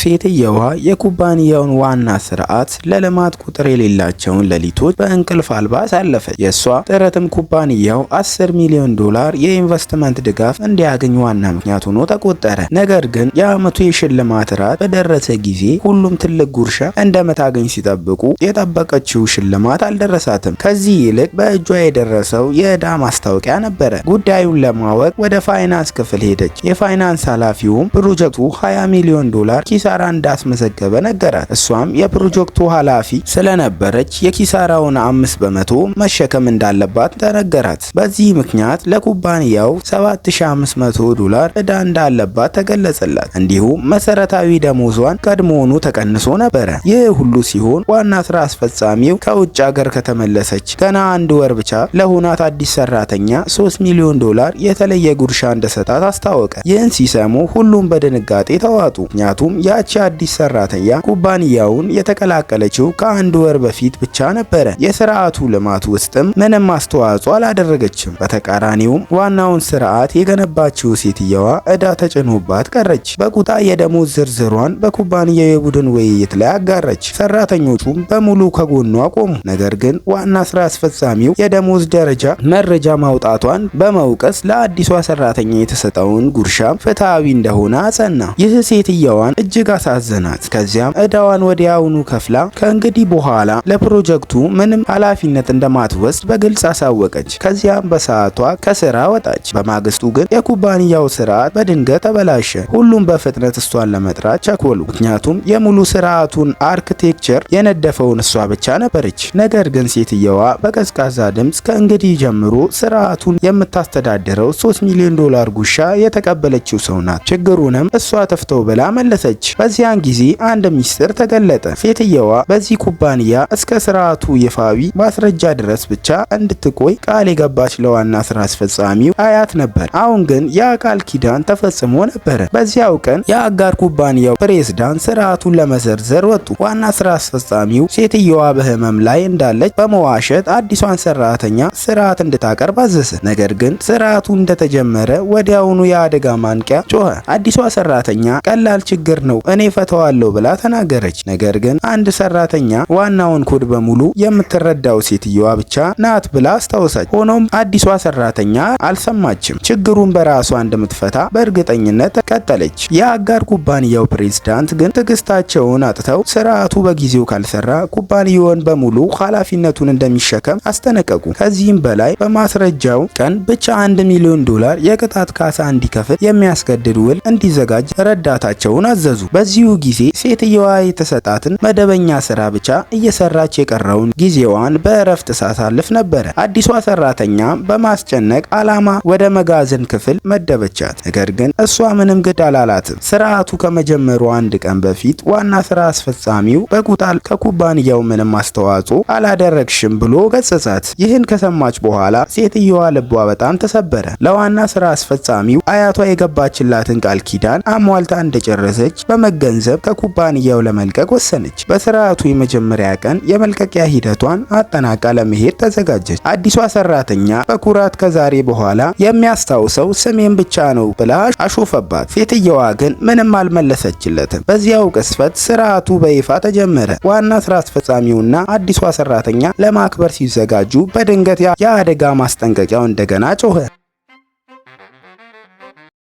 ሴትየዋ የኩባንያውን ዋና ስርዓት ለልማት ቁጥር የሌላቸውን ሌሊቶች በእንቅልፍ አልባ አሳለፈች። የእሷ ጥረትም ኩባንያው $10 ሚሊዮን የኢንቨስትመንት ድጋፍ እንዲያገኝ ዋና ምክንያት ሆኖ ተቆጠረ። ነገር ግን የዓመቱ የሽልማት ራት በደረሰ ጊዜ ሁሉም ትልቅ ጉርሻ እንደምታገኝ ሲጠብቁ የጠበቀችው ሽልማት አልደረሳትም። ከዚህ ይልቅ በእጇ የደረሰው የዕዳ ማስታወቂያ ነበረ። ጉዳዩን ለማወቅ ወደ ፋይናንስ ክፍል ሄደች። የፋይናንስ ኃላፊውም ፕሮጀክቱ $20 ሚሊዮን ኪሳራ እንዳስመዘገበ ነገራት። እሷም የፕሮጀክቱ ኃላፊ ስለነበረች የኪሳራውን 5% መሸከም እንዳለባት ተነገራት። በዚህ ምክንያት ለኩባንያው $7500 ዕዳ እንዳለባት ተገለጸላት። እንዲሁም መሰረታዊ ደሞዟን ቀድሞውኑ ተቀንሶ ነበረ። ይህ ሁሉ ሲሆን ዋና ስራ አስፈጻሚው ከውጭ ሀገር ከተመለሰች ገና 1 ወር ብቻ ለሆናት አዲስ ሰራተኛ $3 ሚሊዮን የተለየ ጉርሻ እንደሰጣት አስታወቀ። ይህን ሲሰሙ ሁሉም በድንጋጤ ተዋጡ። ምክንያቱም ያቺ አዲስ ሰራተኛ ኩባንያውን የተቀላቀለችው ከ1 ወር በፊት ብቻ ነበረ። የስርዓቱ ልማት ውስጥም ምንም አስተዋጽኦ አላደረገችም። በተቃራኒውም ዋናውን ስርዓት የገነባችው ሴትየዋ ዕዳ ተጭኖባት ቀረች። በቁጣ የደሞዝ ዝርዝሯን በኩባንያው የቡድን ውይይት ላይ አጋረች። ሰራተኞቹም በሙሉ ከጎኗ ቆሙ። ነገር ግን ዋና ስራ አስፈጻሚው የደሞዝ ደረጃ መረጃ ማውጣቷን በመውቀስ ለአዲሷ ሰራተኛ የተሰጠውን ጉርሻም ፍትሃዊ እንደሆነ አጸና። ይህ ሴትየዋን እጅግ አሳዘናት። ከዚያም ዕዳዋን ወዲያውኑ ከፍላ ከእንግዲህ በኋላ ለፕሮጀክቱ ምንም ኃላፊነት እንደማትወስድ በግልጽ አሳወቀች። ከዚያም በሰዓቷ ከስራ ወጣች። በማግስቱ ግን የኩባንያው ስርዓት በድንገት ተበላሸ። ሁሉም በፍጥነት እሷን ለመጥራት ቸኮሉ። ምክንያቱም የሙሉ ስርዓቱን አርክቴክቸር የነደፈውን እሷ ብቻ ነበረች። ነገር ግን ሴትየዋ በቀዝቃዛ ድምፅ ከእንግዲህ ጀምሮ ስርዓቱን የምታስተዳድረው $3 ሚሊዮን ጉርሻ የተቀበለችው ሰው ናት። ችግሩንም እሷ ተፍተው ብላ መለሰች። በዚያን ጊዜ አንድ ሚስጥር ተገለጠ። ሴትየዋ በዚህ ኩባንያ እስከ ስርዓቱ ይፋዊ ማስረጃ ድረስ ብቻ እንድትቆይ ቃል የገባች ለዋና ስራ አስፈጻሚው አያት ነበር። አሁን ግን ያ ቃል ኪዳን ተፈጽሞ ነበረ። በዚያው ቀን የአጋር ኩባንያው ፕሬዝዳንት ስርዓቱን ለመዘርዘር ወጡ። ዋና ስራ አስፈጻሚው ሴትየዋ በህመም ላይ እንዳለች በመዋሸት አዲሷን ሰራተኛ ስርዓት እንድታቀርብ አዘዘ። ነገር ግን ስርዓቱ እንደተጀመረ ወዲያውኑ የአደጋ ማንቂያ ጮኸ። አዲሷ ሰራተኛ ቀላል ችግር ነው እኔ ፈተዋለሁ ብላ ተናገረች። ነገር ግን አንድ ሰራተኛ ዋናውን ኮድ በሙሉ የምትረዳው ሴትየዋ ብቻ ናት ብላ አስታወሰች። ሆኖም አዲሷ ሰራተኛ አልሰማችም። ችግሩን በራሷ እንደምትፈታ በእርግጠኝነት ቀጠለች። የአጋር ኩባንያው ፕሬዝዳንት ግን ትዕግስታቸውን አጥተው ስርዓቱ በጊዜው ካልሰራ ኩባንያውን በሙሉ ኃላፊነቱን እንደሚሸከም አስጠነቀቁ። ከዚህም በላይ በማስረጃው ቀን ብቻ $1 ሚሊዮን የቅጣት ካሳ እንዲከፍል የሚያስገድድ ውል እንዲዘጋጅ ረዳታቸውን አዘዙ። በዚሁ ጊዜ ሴትየዋ የተሰጣትን መደበኛ ስራ ብቻ እየሰራች የቀረውን ጊዜዋን በእረፍት ሳሳልፍ ነበረ። አዲሷ ሰራተኛ በማስጨነቅ ዓላማ ወደ መጋዘን ክፍል መደበቻት። ነገር ግን እሷ ምንም ግድ አላላትም። ስርዓቱ ከመጀመሩ 1 ቀን በፊት ዋና ስራ አስፈጻሚው በቁጣ ከኩባንያው ምንም አስተዋጽኦ አላደረግሽም ብሎ ገሰጻት። ይህን ከሰማች በኋላ ሴትየዋ ልቧ በጣም ተሰበረ። ለዋና ስራ አስፈጻሚው አያቷ የገባችላትን ቃል ኪዳን አሟልታ እንደጨረሰች በመገንዘብ ከኩባንያው ለመልቀቅ ወሰነች። በስርዓቱ የመጀመሪያ ቀን የመልቀቂያ ሂደቷን አጠናቃ ለመሄድ ተዘጋጀች። አዲሷ ሰራተኛ በኩራት ከዛሬ በኋላ የሚያስታውሰው ስሜን ብቻ ነው ብላ አሾፈባት። ሴትየዋ ግን ምንም አልመለሰችለትም። በዚያው ቅስፈት ስርዓቱ በይፋ ተጀመረ። ዋና ስራ አስፈጻሚውና አዲሷ ሰራተኛ ለማክበር ሲዘጋጁ በድንገት የአደጋ ማስጠንቀቂያው እንደገና ጮኸ።